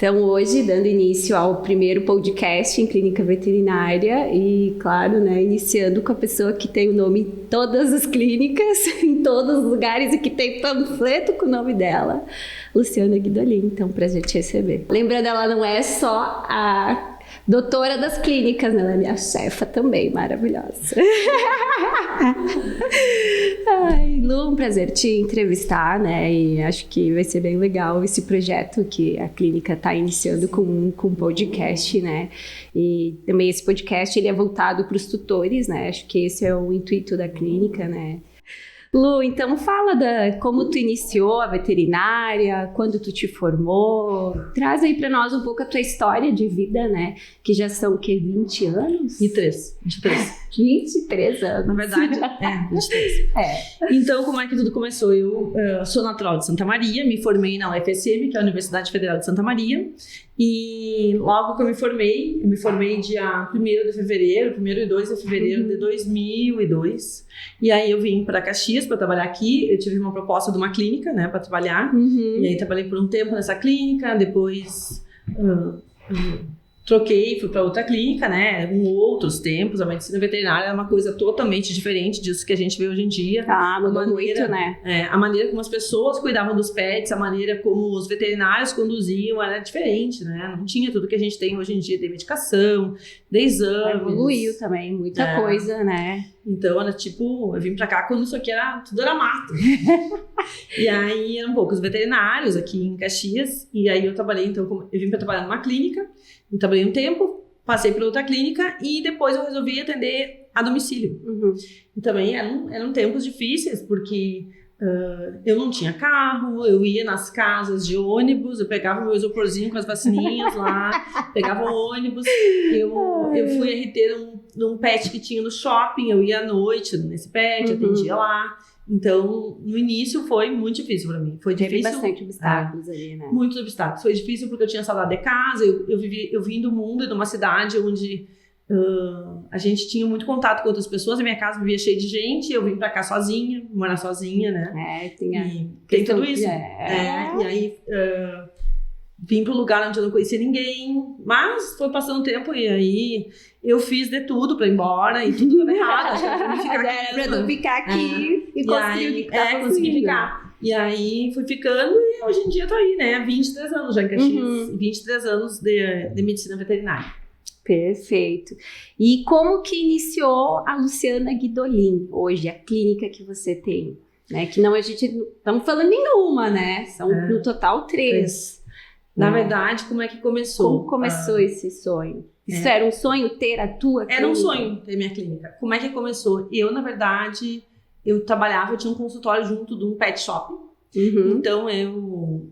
Então, hoje, dando início ao primeiro podcast em clínica veterinária e, claro, né, iniciando com a pessoa que tem o nome em todas as clínicas, em todos os lugares e que tem panfleto com o nome dela, Luciana Guidolin. Então, prazer te receber. Lembrando, ela não é só a doutora das clínicas, né? Ela é minha chefa também, maravilhosa. Ai, Lu, um prazer te entrevistar, né? E acho que vai ser bem legal esse projeto que a clínica está iniciando com um podcast, né? E também esse podcast ele é voltado para os tutores, né? Acho que esse é o intuito da clínica, né? Lu, então fala como tu iniciou a veterinária, quando tu te formou, traz aí para nós um pouco a tua história de vida, né? Que já são, o quê, 20 anos? 23 anos. Na verdade, 23. Então, como é que tudo começou? Eu sou natural de Santa Maria, me formei na UFSM, que é a Universidade Federal de Santa Maria, e logo que eu me formei dia 1º de fevereiro, 1º e 2 de fevereiro de 2002, e aí eu vim para Caxias para trabalhar aqui. Eu tive uma proposta de uma clínica, né, para trabalhar, e aí trabalhei por um tempo nessa clínica, depois troquei, fui para outra clínica, né, em outros tempos. A medicina veterinária é uma coisa totalmente diferente disso que a gente vê hoje em dia. Mudou muito, né? A maneira como as pessoas cuidavam dos pets, a maneira como os veterinários conduziam era diferente, né? Não tinha tudo que a gente tem hoje em dia de medicação, de exames. Evoluiu também, muita coisa, né? Então, era tipo, eu vim pra cá quando isso aqui tudo era mato. E aí, eram poucos veterinários aqui em Caxias. E aí, eu trabalhei, então, eu vim pra trabalhar numa clínica. E trabalhei um tempo, passei pra outra clínica. E depois eu resolvi atender a domicílio. E também eram tempos difíceis, porque eu não tinha carro. Eu ia nas casas de ônibus, eu pegava meu isoporzinho com as vacininhas lá, pegava o ônibus. Eu fui RT num pet que tinha no shopping, eu ia à noite nesse pet, atendia lá. Então, no início foi muito difícil pra mim. Foi difícil. Teve bastante obstáculos ali, né? Muitos obstáculos. Foi difícil porque eu tinha saudade de casa. Eu vim do mundo, de uma cidade onde a gente tinha muito contato com outras pessoas. A minha casa vivia cheia de gente. Eu vim pra cá sozinha, morar sozinha, né? Tem tudo isso. E aí vim pro lugar onde eu não conhecia ninguém. Mas foi passando o tempo e aí eu fiz de tudo pra ir embora e tudo dava errado. Acho que era pra não ficar aqui e conseguir o que tava consegui ficar. E aí fui ficando e hoje em dia tô aí, né? Há 23 anos já em Caxias. 23 anos de medicina veterinária. Perfeito. E como que iniciou a Luciana Guidolin hoje, a clínica que você tem? Né? Que não, a gente não estamos falando em uma, né? São no total 3. Na verdade, como é que começou? Como começou esse sonho? Isso era um sonho ter a tua clínica? Era um sonho ter minha clínica. Como é que começou? Eu, na verdade, eu tinha um consultório junto de um pet shop. Então, eu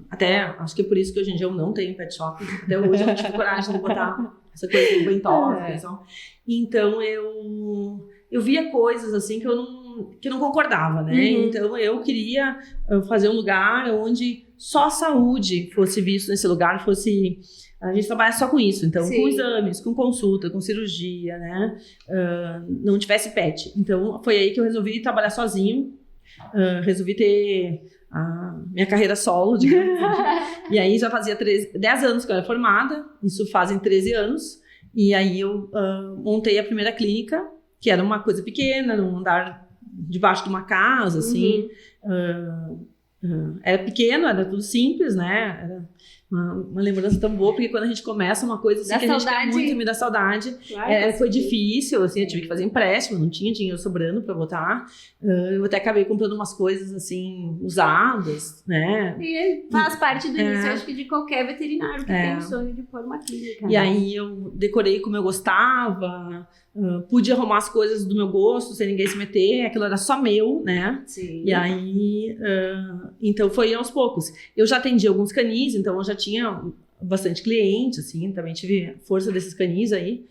até, acho que é por isso que hoje em dia eu não tenho pet shop. Até hoje eu não tive coragem de botar essa coisa de bentosa. Então, eu via coisas assim que eu não concordava, né? Então, eu queria fazer um lugar onde só a saúde fosse visto nesse lugar, a gente trabalhasse só com isso. Então, com exames, com consulta, com cirurgia, né? Não tivesse pet. Então, foi aí que eu resolvi trabalhar sozinho. Resolvi ter a minha carreira solo, digamos. E aí já fazia 10 anos que eu era formada. Isso fazem 13 anos. E aí eu montei a primeira clínica, que era uma coisa pequena, num andar debaixo de uma casa, assim. Era pequeno, era tudo simples, né? Era uma lembrança tão boa, porque quando a gente começa uma coisa assim que a gente quer muito, me dá saudade. Foi difícil, assim, eu tive que fazer empréstimo, não tinha dinheiro sobrando pra botar. Eu até acabei comprando umas coisas, assim, usadas, né? E faz parte do início, acho que de qualquer veterinário que tem o sonho de pôr uma clínica. E aí eu decorei como eu gostava, pude arrumar as coisas do meu gosto, sem ninguém se meter, aquilo era só meu, né? E aí, então foi aos poucos. Eu já atendi alguns canis, então eu já tinha bastante cliente, assim, também tive força desses canis aí.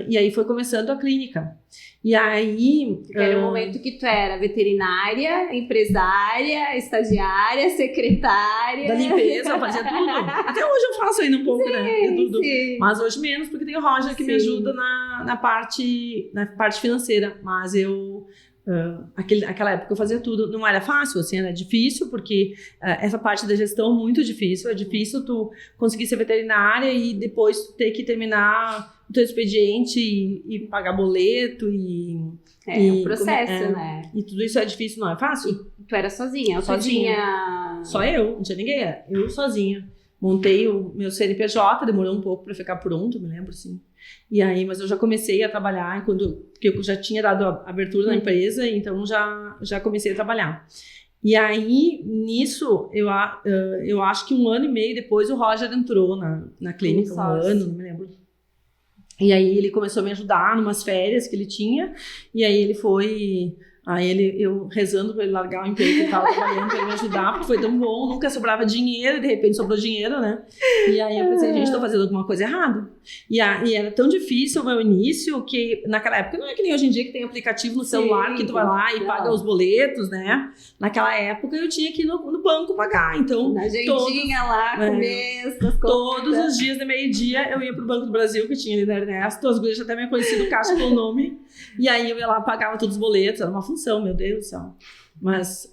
E aí foi começando a clínica. E aí... Era o momento que tu era veterinária, empresária, estagiária, secretária... Da limpeza, eu fazia tudo. Até hoje eu faço ainda um pouco, né? Tudo. Mas hoje menos, porque tem o Roger que me ajuda na parte financeira. Mas eu aquela época eu fazia tudo, não era fácil, assim, era difícil, porque essa parte da gestão é muito difícil, é difícil tu conseguir ser veterinária e depois tu ter que terminar o teu expediente e pagar boleto um processo, né? E tudo isso é difícil, não é fácil? E tu era sozinha? Só eu, não tinha ninguém, eu sozinha. Montei o meu CNPJ, demorou um pouco para ficar pronto, me lembro, assim. E aí, mas eu já comecei a trabalhar, porque eu já tinha dado a abertura na empresa, então já comecei a trabalhar. E aí, nisso, eu acho que 1 ano e meio depois o Roger entrou na clínica, 1 ano, não me lembro. E aí ele começou a me ajudar numas férias que ele tinha, e aí ele foi... Aí eu rezando pra ele largar o emprego que ele tava trabalhando pra ele me ajudar, porque foi tão bom, nunca sobrava dinheiro, e de repente sobrou dinheiro, né? E aí eu pensei, gente, tô fazendo alguma coisa errada. E era tão difícil o meu início, que naquela época não é que nem hoje em dia que tem aplicativo no celular, que tu vai lá e paga os boletos, né? Naquela época eu tinha que ir no banco pagar, então... Na agendinha lá, comer as contas. Todos os dias de meio-dia eu ia pro Banco do Brasil, que tinha ali na Ernesto, as gurias até me conheciam do caixa pelo nome, e aí eu ia lá, pagava todos os boletos, era uma função, meu Deus do céu. Mas,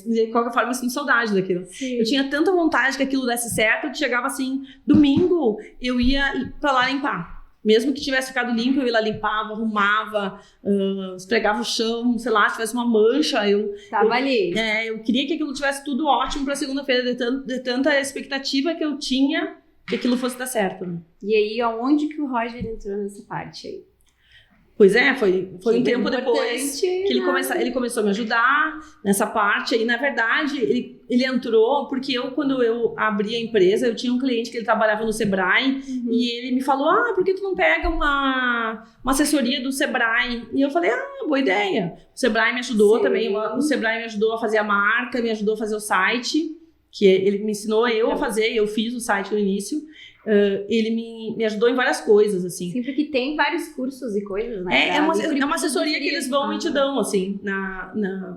de qualquer forma, eu sinto saudade daquilo. Sim. Eu tinha tanta vontade que aquilo desse certo, que chegava assim, domingo, eu ia pra lá limpar. Mesmo que tivesse ficado limpo, eu ia lá, limpava, arrumava, esfregava o chão, sei lá, se tivesse uma mancha, Tava ali. Eu queria que aquilo tivesse tudo ótimo pra segunda-feira, de tanta expectativa que eu tinha que aquilo fosse dar certo. Né? E aí, aonde que o Roger entrou nessa parte aí? Pois é, foi um tempo depois que ele começou a me ajudar nessa parte. E, na verdade, ele entrou porque quando eu abri a empresa, eu tinha um cliente que ele trabalhava no Sebrae e ele me falou, por que tu não pega uma assessoria do Sebrae? E eu falei, boa ideia. O Sebrae me ajudou também, o Sebrae me ajudou a fazer a marca, me ajudou a fazer o site, que ele me ensinou a fazer, eu fiz o site no início. Ele me ajudou em várias coisas, assim. Sim, porque tem vários cursos e coisas, né? É uma assessoria que eles vão e te dão, assim.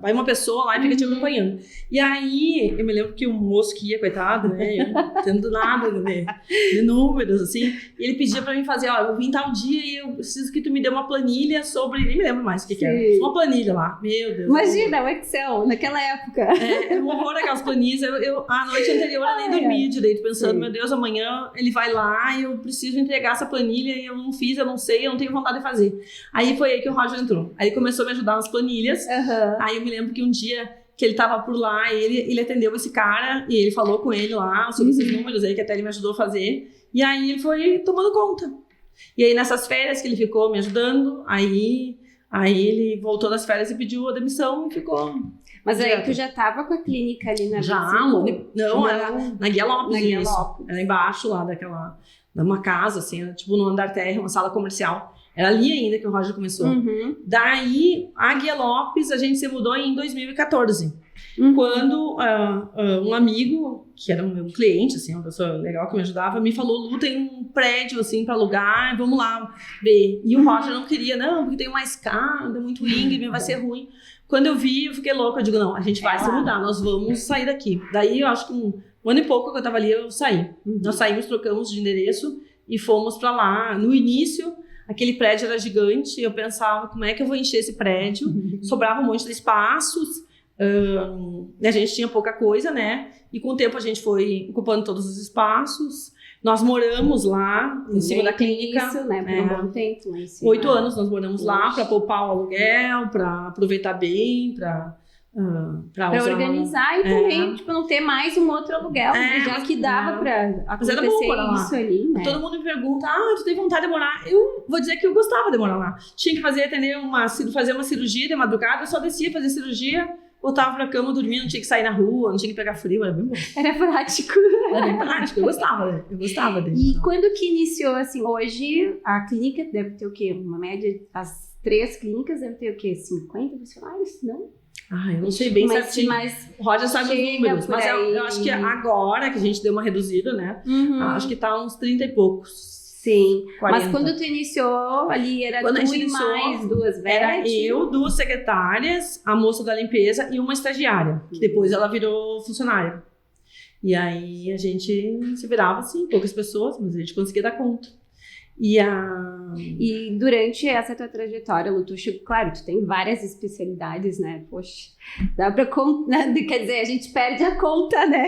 Vai uma pessoa lá e fica te acompanhando. E aí, eu me lembro que o moço que ia, coitado, né? Eu tendo nada de números, assim. E ele pedia pra mim fazer, eu vou vir tal dia e eu preciso que tu me dê uma planilha sobre... Nem me lembro mais o que era. Uma planilha lá. Meu Deus. Imagina, o Excel, naquela época. Era um horror aquelas planilhas. A noite anterior eu nem dormia direito, pensando, meu Deus, amanhã ele vai lá e eu preciso entregar essa planilha e eu não fiz, eu não sei, eu não tenho vontade de fazer. Aí foi aí que o Roger entrou. Aí ele começou a me ajudar nas planilhas. Aí eu me lembro que um dia que ele tava por lá, ele atendeu esse cara e ele falou com ele lá sobre esses números aí que até ele me ajudou a fazer. E aí ele foi tomando conta. E aí nessas férias que ele ficou me ajudando, aí ele voltou das férias e pediu a demissão e ficou... Mas aí tu já tava com a clínica ali na era na Guia Lopes. Era embaixo lá uma casa, assim, era tipo no andar térreo, uma sala comercial. Era ali ainda que o Roger começou. Daí, a Guia Lopes, a gente se mudou em 2014. Quando um amigo, que era um meu cliente, assim, uma pessoa legal que me ajudava, me falou, Lu, tem um prédio, assim, pra alugar, vamos lá ver. E o Roger não queria, não, porque tem uma escada, muito íngreme, vai ser ruim. Quando eu vi, eu fiquei louca, eu digo, não, a gente vai se mudar, nós vamos sair daqui. Daí, eu acho que um ano e pouco que eu tava ali, eu saí. Nós saímos, trocamos de endereço e fomos pra lá. No início, aquele prédio era gigante, eu pensava, como é que eu vou encher esse prédio? Sobrava um monte de espaços, a gente tinha pouca coisa, né? E com o tempo a gente foi ocupando todos os espaços. Nós moramos lá, em cima da clínica. Isso, né? Por um bom tempo lá em cima. 8 anos nós moramos lá para poupar o aluguel, para aproveitar bem, para organizar e também, tipo, não ter mais um outro aluguel, já que dava pra acontecer isso ali, né? Todo mundo me pergunta, tu tem vontade de morar? Eu vou dizer que eu gostava de morar lá. Tinha que fazer uma cirurgia de madrugada, eu só descia fazer cirurgia, voltava pra cama, dormia, não tinha que sair na rua, não tinha que pegar frio, era bem bom. Era prático. Era bem prático, eu gostava dele. E quando que iniciou, assim, hoje a clínica deve ter o quê? Uma média, as 3 clínicas devem ter o quê? 50 funcionários? Não? Eu não sei bem certinho. Mas o Roger sabe os números, mas eu acho que agora que a gente deu uma reduzida, né? Acho que tá uns 30 e poucos. Sim, 40. Mas quando tu iniciou ali, era quando tu e mais 2 velhas? Era eu, 2 secretárias, a moça da limpeza e uma estagiária, que depois ela virou funcionária. E aí a gente se virava assim, poucas pessoas, mas a gente conseguia dar conta. E durante essa tua trajetória, Lu, claro, tu tem várias especialidades, né? Poxa, dá pra contar, quer dizer, a gente perde a conta, né?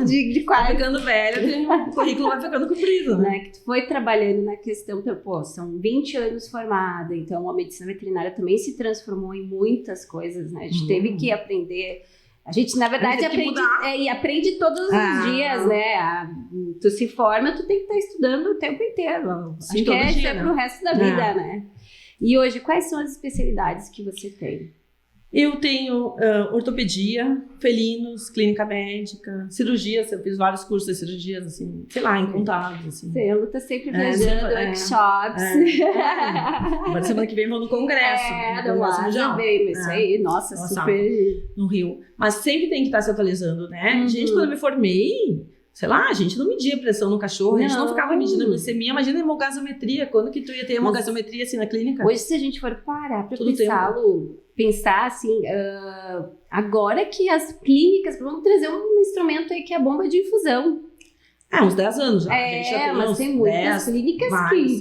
De Vai ficando velha, o currículo vai ficando comprido, né? Que tu foi trabalhando na questão, pô, são 20 anos formada, então a medicina veterinária também se transformou em muitas coisas, né? A gente teve que aprender. A gente, na verdade, aprende todos os dias, né? Tu se forma, tu tem que estar estudando o tempo inteiro. Sim, acho que é dia, né? Pro resto da vida, né? E hoje, quais são as especialidades que você tem? Eu tenho ortopedia, felinos, clínica médica, cirurgias, eu fiz vários cursos de cirurgias, assim, sei lá, incontáveis, assim. Você tá sempre viajando, workshops. Agora semana que vem vou no congresso. Do lado também, isso aí, nossa, super... No Rio. Mas sempre tem que estar se atualizando, né? Gente, quando eu me formei, sei lá, a gente não media pressão no cachorro, a gente não ficava medindo a glicemia. Imagina a hemogasometria, quando que tu ia ter hemogasometria assim na clínica? Hoje, se a gente for parar pra pensar assim, agora que as clínicas vão trazer um instrumento aí que é a bomba de infusão. Uns 10 anos já. A gente já tem mas tem muitas clínicas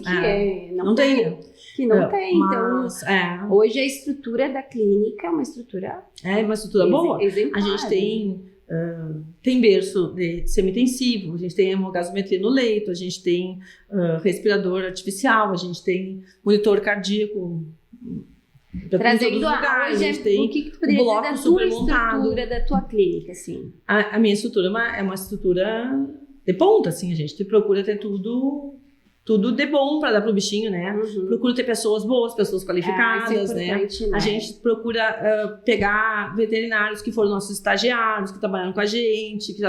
que não tem. Que não tem. Mas, então, hoje a estrutura da clínica é uma estrutura... uma estrutura boa. Exemplar, a gente tem berço de semi-intensivo, a gente tem hemogasometria no leito, a gente tem respirador artificial, a gente tem monitor cardíaco. Trazendo a gente o que tu poderia dizer da tua estrutura, da tua clínica, assim? A minha estrutura é uma estrutura de ponta, assim, a gente procura ter tudo de bom para dar pro bichinho, né? Procura ter pessoas boas, pessoas qualificadas, né? A gente procura pegar veterinários que foram nossos estagiários, que trabalharam com a gente, que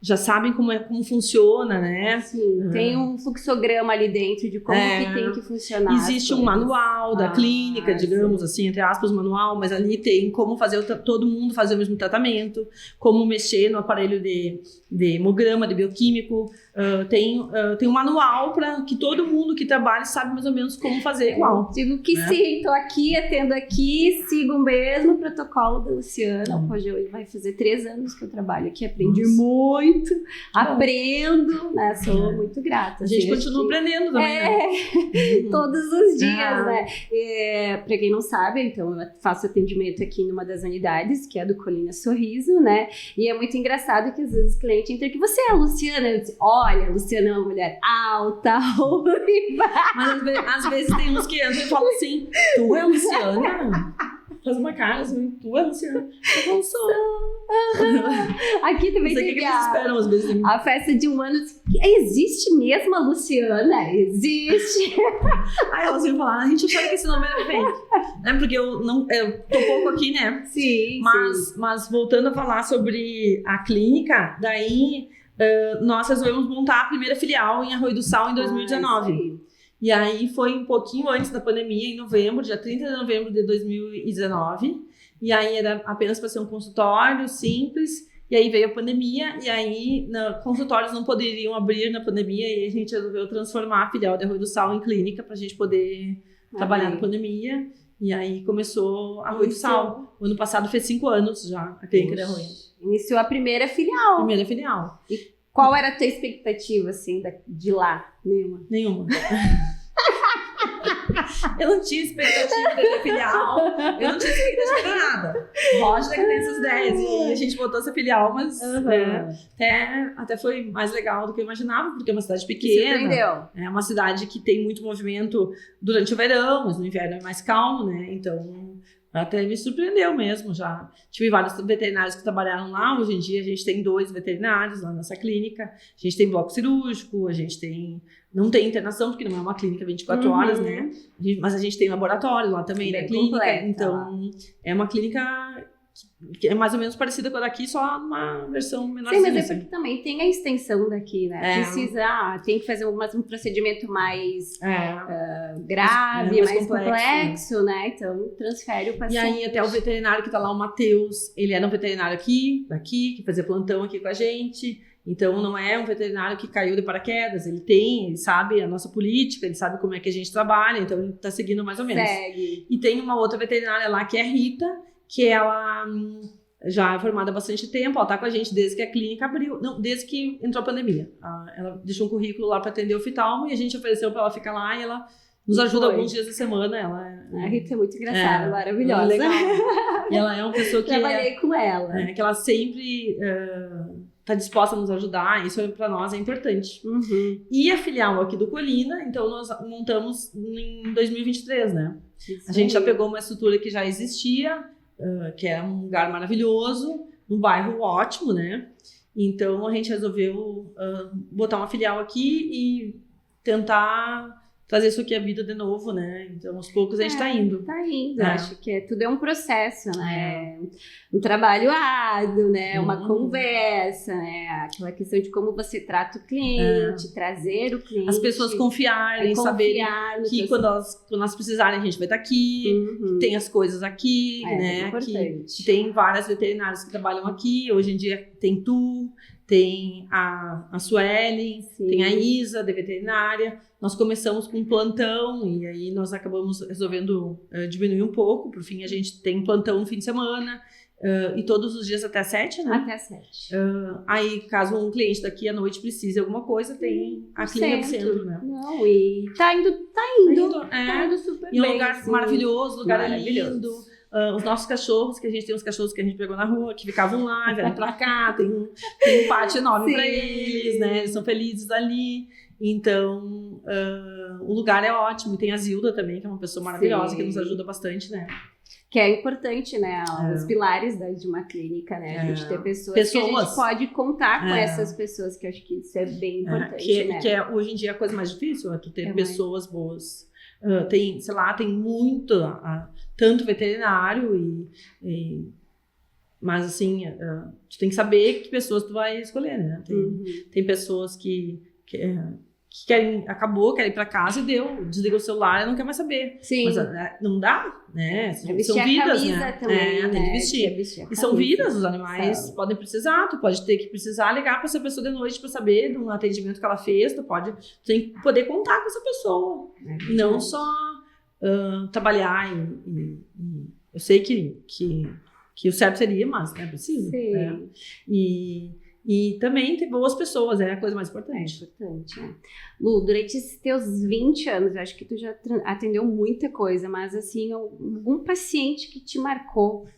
já sabem como funciona, né? Sim, tem um fluxograma ali dentro de como que tem que funcionar. Existe um manual da clínica, digamos assim, entre aspas, manual, mas ali tem como fazer todo mundo fazer o mesmo tratamento, como mexer no aparelho de hemograma, de bioquímico, tem um manual para que todo mundo que trabalha sabe mais ou menos como fazer igual. Digo que sim, estou aqui, atendo aqui, sigo o mesmo protocolo da Luciana. Hoje vai fazer 3 anos que eu trabalho aqui, aprendi muito, aprendo, né? Sou muito grata. A gente continua aprendendo também, né? Todos os dias, né? Para quem não sabe, então, eu faço atendimento aqui numa das unidades, que é a do Colina Sorriso, né? E é muito engraçado que às vezes o cliente entra aqui, você é a Luciana? Eu disse, olha, a Luciana é uma mulher alta, ruiva. Mas às vezes tem uns que entram e falam assim, tu é a Luciana? Faz uma cara assim, tu é a Luciana? Eu não sou. Aqui também tem que eles esperam, às vezes. A festa de 1 ano. Existe mesmo a Luciana? Existe. Aí ela sempre fala, a gente achava que esse nome era fake. Né? Porque eu tô pouco aqui, né? Sim, mas voltando a falar sobre a clínica, daí nós resolvemos montar a primeira filial em Arroio do Sal em 2019. E aí foi um pouquinho antes da pandemia, em novembro, dia 30 de novembro de 2019. E aí era apenas para ser um consultório simples. E aí veio a pandemia, e aí consultórios não poderiam abrir na pandemia, e a gente resolveu transformar a filial de Arroio do Sal em clínica para a gente poder trabalhar na pandemia. E aí começou Arroio do Sal. O ano passado fez 5 anos já, a clínica de Arroio. Iniciou a primeira filial. Primeira filial. E qual era a tua expectativa, assim, de lá? Nenhuma. Eu não tinha expectativa de ter filial, eu não tinha expectativa de nada. Roger que tem essas ideias, e a gente botou essa filial, mas até foi mais legal do que eu imaginava, porque é uma cidade pequena. É uma cidade que tem muito movimento durante o verão, mas no inverno é mais calmo, né? Então até me surpreendeu mesmo. Já tive vários veterinários que trabalharam lá. Hoje em dia a gente tem 2 veterinários lá nessa clínica. A gente tem bloco cirúrgico, a gente não tem internação, porque não é uma clínica 24 horas, né? Mas a gente tem laboratório lá também na clínica. Completa, então, é uma clínica que é mais ou menos parecida com a daqui, só numa versão menorzinha. Sim, mas é porque também tem a extensão daqui, né? Tem que fazer um procedimento mais grave, mais complexo, né? Então, transfere o paciente. E aí, até o veterinário que tá lá, o Matheus, ele era um veterinário daqui, que fazia plantão aqui com a gente. Então, não é um veterinário que caiu de paraquedas, ele sabe a nossa política, ele sabe como é que a gente trabalha, então ele tá seguindo mais ou menos. Segue. E tem uma outra veterinária lá, que é a Rita, que ela já é formada há bastante tempo, ela tá com a gente desde que a clínica abriu, não, desde que entrou a pandemia. Ela deixou um currículo lá para atender o oftalmo e a gente ofereceu para ela ficar lá e ela nos ajuda alguns dias da semana. A Rita é muito engraçada, maravilhosa. Legal. E ela é uma pessoa que... Trabalhei com ela. Que ela sempre tá disposta a nos ajudar, isso para nós é importante. Uhum. E a filial aqui do Colina, então nós montamos em 2023, né? A gente já pegou uma estrutura que já existia, que é um lugar maravilhoso, um bairro ótimo, né? Então a gente resolveu botar uma filial aqui e tentar trazer isso aqui à vida de novo, né? Então, aos poucos a gente tá indo. Tá indo, acho que tudo é um processo, né? Um trabalho árduo, né? Uma conversa, né? Aquela questão de como você trata o cliente, trazer o cliente. As pessoas confiarem, saberem que quando elas precisarem a gente vai estar aqui, que tem as coisas aqui, né? Que tem várias veterinárias que trabalham aqui. Hoje em dia tem tem a Suelen, tem a Isa, de veterinária. Nós começamos com um plantão e aí nós acabamos resolvendo diminuir um pouco. Por fim, a gente tem plantão no fim de semana e todos os dias até 7, né? Até 7. Aí, caso um cliente daqui à noite precise de alguma coisa, tem a clínica do centro, né? Não, e tá indo super bem. E é um lugar maravilhoso, lugar lindo. Os nossos cachorros, que a gente tem uns cachorros que a gente pegou na rua, que ficavam lá, vieram pra cá, tem um pátio enorme pra eles, né? Eles são felizes ali. Então, o lugar é ótimo. E tem a Zilda também, que é uma pessoa maravilhosa, que nos ajuda bastante, né? Que é importante, né? Os pilares de uma clínica, né? A gente ter pessoas que a gente pode contar com essas pessoas, que eu acho que isso é bem importante, né? Que é, hoje em dia, a coisa mais difícil é tu ter pessoas boas. Tem, sei lá, tem muito, tanto veterinário mas assim, tu tem que saber que pessoas tu vai escolher, né? Tem pessoas que querem ir pra casa e desliga o celular e não quer mais saber. Sim. Mas não dá, né? São vidas, né? Também, tem que vestir. E são vidas, os animais podem precisar, tu pode ter que precisar ligar pra essa pessoa de noite pra saber de um atendimento que ela fez, tu tem que poder contar com essa pessoa. Não só trabalhar eu sei que o certo seria, mas não é preciso. Sim. Né? E também ter boas pessoas, é a coisa mais importante. É importante, né? Lu, durante esses teus 20 anos, eu acho que tu já atendeu muita coisa, mas assim, algum paciente que te marcou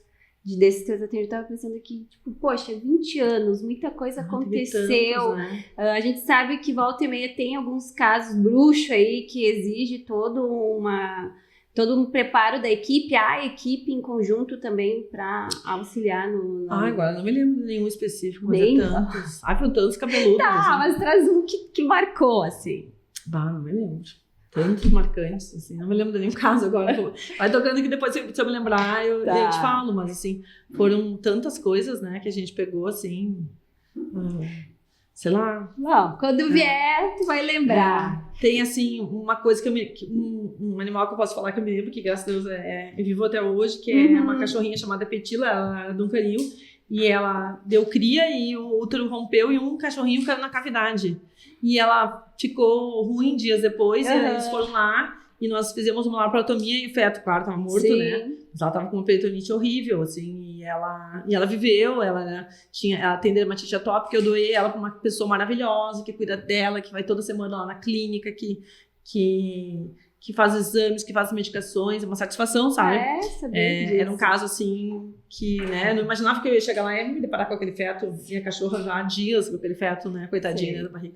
desses teus atendimentos, eu tava pensando aqui, tipo, poxa, 20 anos, muita coisa aconteceu. Tantos, né? A gente sabe que volta e meia tem alguns casos bruxos aí que exige todo um preparo da equipe, a equipe em conjunto também para auxiliar no... Agora não me lembro de nenhum específico, mas tantos. Foram tantos cabeludos. Tá, mas traz um que marcou, assim. Não me lembro. Tantos marcantes, assim, não me lembro de nenhum caso agora. Vai tocando que depois, se eu me lembrar, eu te falo, mas assim, foram tantas coisas, né, que a gente pegou, assim... sei lá. Não, quando vier, tu vai lembrar. Tem, assim, uma coisa um animal que eu posso falar que eu me lembro, que graças a Deus é vivo até hoje, que é uma cachorrinha chamada Petila, ela era de um canil, e ela deu cria e o útero rompeu e um cachorrinho caiu na cavidade. E ela ficou ruim dias depois, e eles foram lá, e nós fizemos uma laparotomia e o feto, claro, tava morto, né? Mas ela tava com uma peritonite horrível, assim, e ela viveu, ela tem dermatite atópica, eu doei ela pra uma pessoa maravilhosa, que cuida dela, que vai toda semana lá na clínica, que faz exames, que faz medicações, é uma satisfação, sabe? Era um caso, assim, que, né, não imaginava que eu ia chegar lá e me deparar com aquele feto, e a cachorra já há dias com aquele feto, né, coitadinha, né, da barriga.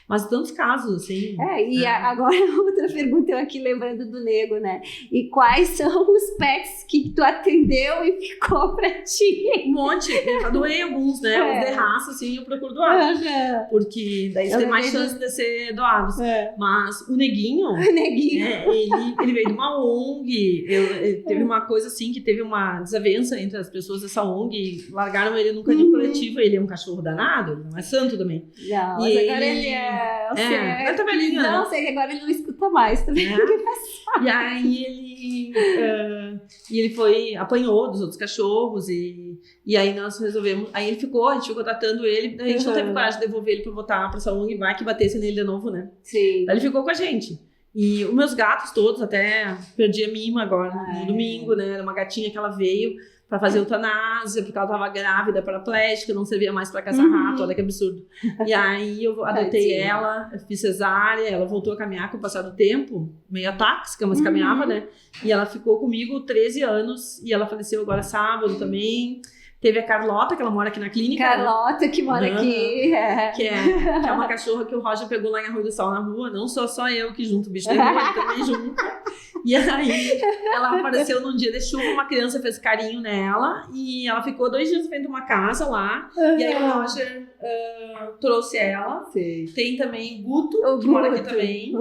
Mas tantos casos, assim. Agora outra pergunta, eu aqui lembrando do Nego, né? E quais são os pets que tu atendeu e ficou pra ti? Um monte, eu já doei alguns, né, os de raça, assim, eu procuro doar. Porque daí você tem mais chance de ser doados. Mas o Neguinho... Ele veio de uma ONG, teve uma coisa assim, que teve uma desavença entre as pessoas dessa ONG, largaram ele num canil coletivo, ele é um cachorro danado, ele não é santo também. Não, mas agora ele agora tá velhinho, né? Não, sei que agora ele não escuta mais também. E aí ele apanhou dos outros cachorros, e aí nós resolvemos, aí ele ficou, a gente ficou tratando ele, a gente não teve coragem de devolver ele pra botar pra essa ONG, vai que batesse nele de novo, né? Sim. Aí ele ficou com a gente. E os meus gatos todos, até perdi a Mima agora no domingo, né? Era uma gatinha que ela veio, para fazer eutanásia, porque ela estava grávida, paraplégica, não servia mais para caçar rato, olha que absurdo. E aí eu adotei ela, eu fiz cesárea, ela voltou a caminhar com o passar do tempo, meio atáxica, mas caminhava, né? E ela ficou comigo 13 anos, e ela faleceu agora sábado também. Teve a Carlota, que ela mora aqui na clínica. Carlota, né? Que mora aqui. Que é uma cachorra que o Roger pegou lá em Arroio do Sol, na rua. Não sou só eu que junto o bicho de rua, ele também junta. E aí, ela apareceu num dia de chuva, uma criança fez carinho nela, e ela ficou 2 dias dentro de uma casa lá. E aí o Roger trouxe ela. Sim. Tem também o Guto, que mora aqui também.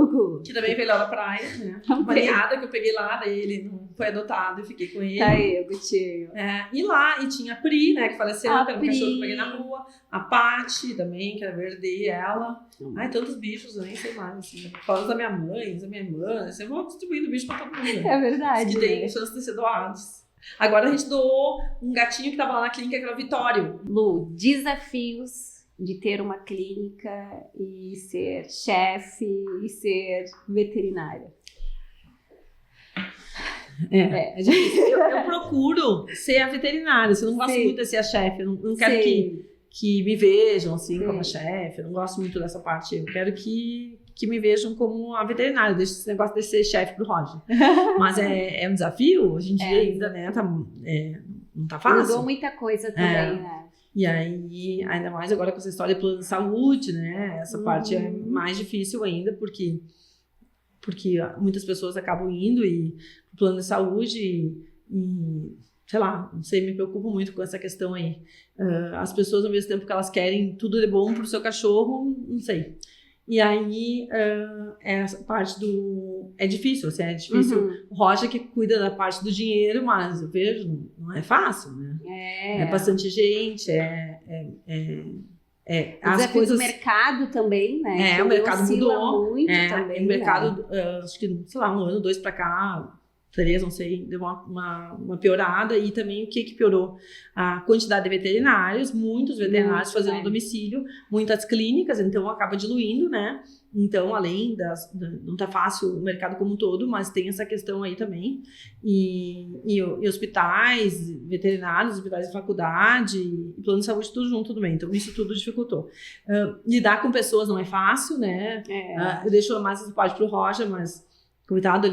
Que também veio lá da praia, né? Uma ninhada que eu peguei lá, daí ele não foi adotado e fiquei com ele. Tá aí, o Gutinho. E lá, e tinha a Pri, né, que faleceu, que era um cachorro que eu peguei na rua. A Paty também, que era verde, ela. Ai, tantos bichos, eu nem sei mais, assim. Fala da minha mãe, da minha irmã, assim, eu vou distribuindo bicho pra todo mundo. Né? É verdade. Que tem chance de ser doados. Agora a gente doou um gatinho que tava lá na clínica, que era o Vitório. Lu, desafios de ter uma clínica e ser chefe e ser veterinária. É difícil. Eu procuro ser a veterinária, eu não gosto muito de ser a chefe, eu não quero que me vejam assim como a chefe, eu não gosto muito dessa parte, eu quero que me vejam como a veterinária, deixa esse negócio de ser chefe pro Roger. Mas é um desafio, hoje em dia ainda, né, não tá fácil. Mudou muita coisa também, né? E aí, ainda mais agora com essa história de plano de saúde, né, essa parte é mais difícil ainda, porque muitas pessoas acabam indo pro plano de saúde e sei lá, não sei, me preocupo muito com essa questão aí. As pessoas, ao mesmo tempo que elas querem tudo de bom pro seu cachorro, não sei. E aí, essa parte é difícil, assim, é difícil. O Roger que cuida da parte do dinheiro, mas eu vejo, não é fácil, né? É bastante gente, as coisas... do mercado também, né? O mercado mudou muito também. O mercado, acho que, sei lá, 1 ano, 2 pra cá, 3, não sei, deu uma piorada. E também o que piorou? A quantidade de veterinários, muitos veterinários fazendo domicílio, muitas clínicas, então acaba diluindo, né? Então, além não tá fácil o mercado como um todo, mas tem essa questão aí também. E hospitais veterinários, hospitais de faculdade, e plano de saúde, tudo junto também. Então, isso tudo dificultou. Lidar com pessoas não é fácil, né? Eu deixo mais essa parte pro Roger, mas coitado,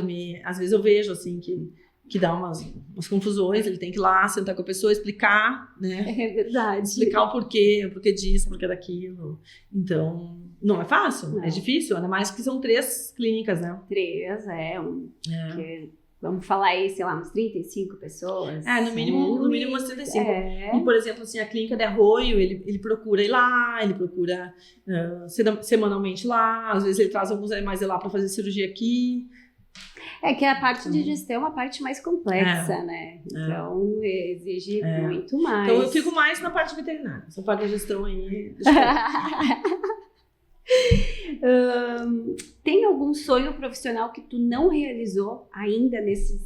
às vezes eu vejo, assim, que dá umas confusões, ele tem que ir lá, sentar com a pessoa, explicar, né? É verdade. Explicar o porquê disso, o porquê daquilo. Então, não é fácil, é difícil, ainda mais que são 3 clínicas, né? 3, vamos falar aí, sei lá, umas 35 pessoas. No mínimo umas 35. E, por exemplo, assim, a clínica de Arroio, ele procura ir lá, ele procura semanalmente lá, às vezes ele traz alguns animais de lá para fazer cirurgia aqui. Que a parte de gestão é uma parte mais complexa, né? Então, exige muito mais. Então, eu fico mais na parte veterinária. Essa parte da gestão aí... Tem algum sonho profissional que tu não realizou ainda nesses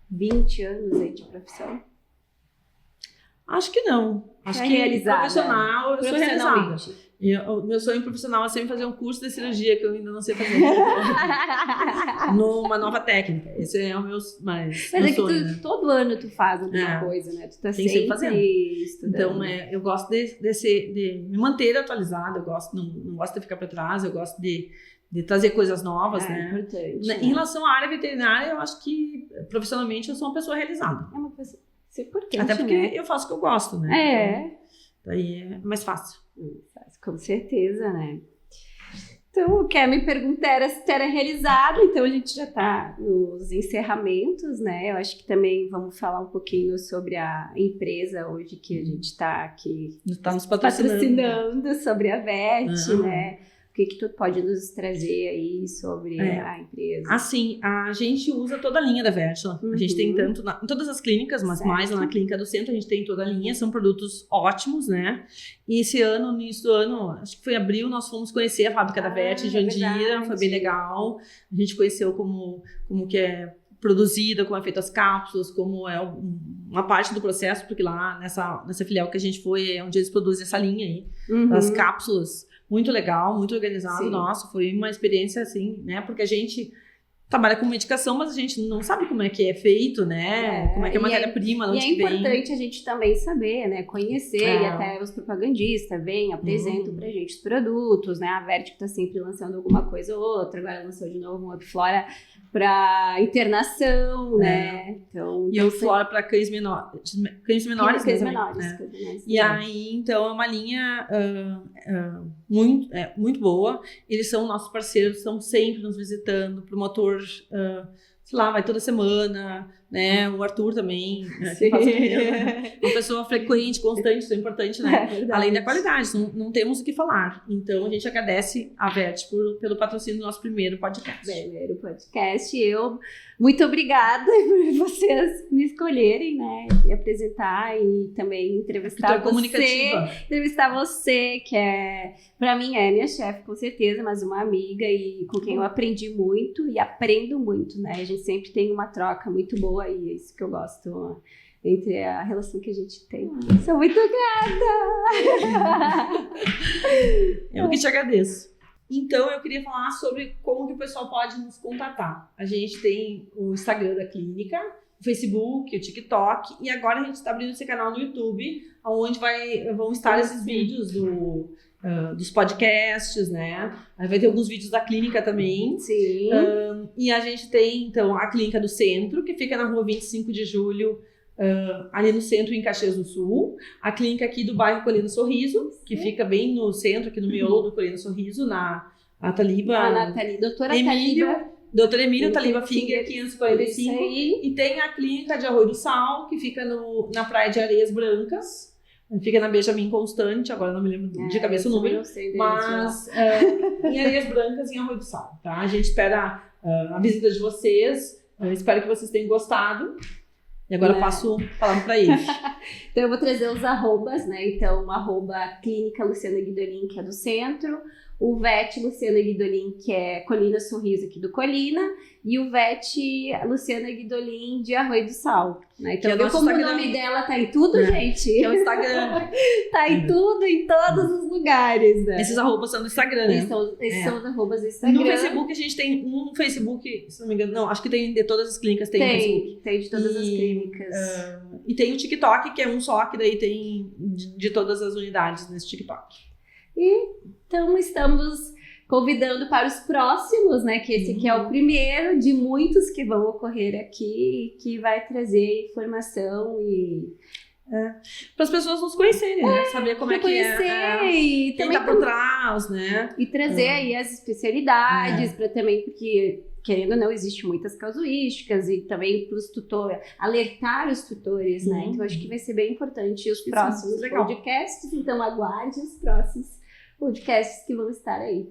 20 anos aí de profissão? Acho que não. Acho que profissional, eu sou realizada. O meu sonho profissional é sempre fazer um curso de cirurgia que eu ainda não sei fazer. Numa nova técnica. Esse é o meu sonho. Mas que todo ano tu faz alguma coisa, né? Tu tá sempre fazendo. Estudando. Então, eu gosto de me manter atualizada, eu não gosto de ficar para trás, eu gosto de trazer coisas novas, né? É importante. Em relação à área veterinária, eu acho que profissionalmente eu sou uma pessoa realizada. É uma coisa importante, até porque eu faço o que eu gosto, né? Então, daí é mais fácil. Com certeza, né? Então, o que me pergunta era se tu era realizado, então a gente já tá nos encerramentos, né? Eu acho que também vamos falar um pouquinho sobre a empresa hoje que a gente tá aqui nos patrocinando, sobre a VET, né? O que tu pode nos trazer aí sobre a empresa? Assim, a gente usa toda a linha da Vertila. A gente tem tanto em todas as clínicas, mas mais lá na clínica do centro, a gente tem toda a linha. São produtos ótimos, né? E esse ano, no início do ano, acho que foi abril, nós fomos conhecer a fábrica da VET em Jandira. Foi bem legal. A gente conheceu como que é produzida, como é feita as cápsulas, como é uma parte do processo, porque lá nessa filial que a gente foi, é onde eles produzem essa linha aí, das cápsulas. Muito legal, muito organizado. Nossa, foi uma experiência assim, né? Porque a gente trabalha com medicação, mas a gente não sabe como é que é feito, né? Como é que é a matéria-prima, onde que vem. E é importante a gente também saber, né? Conhecer, e até os propagandistas vêm, apresentam pra gente os produtos, né? A Vertigo tá sempre lançando alguma coisa ou outra, agora lançou de novo um Upflora para internação, né? Então, e o Upflora para cães menores, né? E aí, então, é uma linha muito boa. Eles são nossos parceiros, estão sempre nos visitando, promotor, sei lá, vai toda semana, né? O Arthur também, né? Uma pessoa frequente, constante, isso é importante, né? Além da qualidade, não temos o que falar. Então, a gente agradece a Vertigo pelo patrocínio do nosso primeiro podcast. Muito obrigada por vocês me escolherem, né? E apresentar e também entrevistar você, que pra mim é minha chefe, com certeza, mas uma amiga e com quem eu aprendi muito e aprendo muito, né? A gente sempre tem uma troca muito boa e é isso que eu gosto entre a relação que a gente tem. Sou muito grata! Eu que te agradeço. Então, eu queria falar sobre como que o pessoal pode nos contatar. A gente tem o Instagram da clínica, o Facebook, o TikTok, e agora a gente está abrindo esse canal no YouTube, onde vão estar esses vídeos dos podcasts, né? Vai ter alguns vídeos da clínica também. Sim. E a gente tem, então, a clínica do centro, que fica na rua 25 de julho, ali no centro, em Caxias do Sul. A clínica aqui do bairro Colina Sorriso, que fica bem no centro, aqui no miolo do Colina Sorriso, na Taliba. Doutora Emílio Taliba Finger, 545. E tem a clínica de Arroio do Sal, que fica na Praia de Areias Brancas. Fica na Benjamin Constante, agora não me lembro de cabeça o número. Mas em Areias Brancas, em Arroio do Sal. Tá? A gente espera a visita de vocês. Espero que vocês tenham gostado. E agora eu passo a palavra para ele. Então eu vou trazer os arrobas, né? Então, Clínica Luciana Guidolin, que é do centro, o VET Luciana Guidolin, que é Colina Sorriso, aqui do Colina, e o VET Luciana Guidolin, de Arroio do Sal. Né? Então, viu como Instagram. O nome dela tá em tudo, gente? Que é o Instagram. Tá em tudo, em todos os lugares, né? Esses arrobas são do Instagram, né? Esses são os arrobas do Instagram. No Facebook, a gente tem um Facebook, se não me engano, não, acho que tem de todas as clínicas, tem Facebook. Tem de todas as clínicas. E tem o TikTok, que é um só, que daí tem de todas as unidades nesse TikTok. E então estamos convidando para os próximos, né? Que esse aqui é o primeiro de muitos que vão ocorrer aqui, que vai trazer informação e para as pessoas nos conhecerem, né? Saber como é que e quem tá por trás, né? E trazer aí as especialidades para também, porque querendo ou não, existem muitas casuísticas e também para os tutores, alertar os tutores, né? Então, acho que vai ser bem importante os próximos podcasts. Então, aguarde os próximos podcasts que vão estar aí.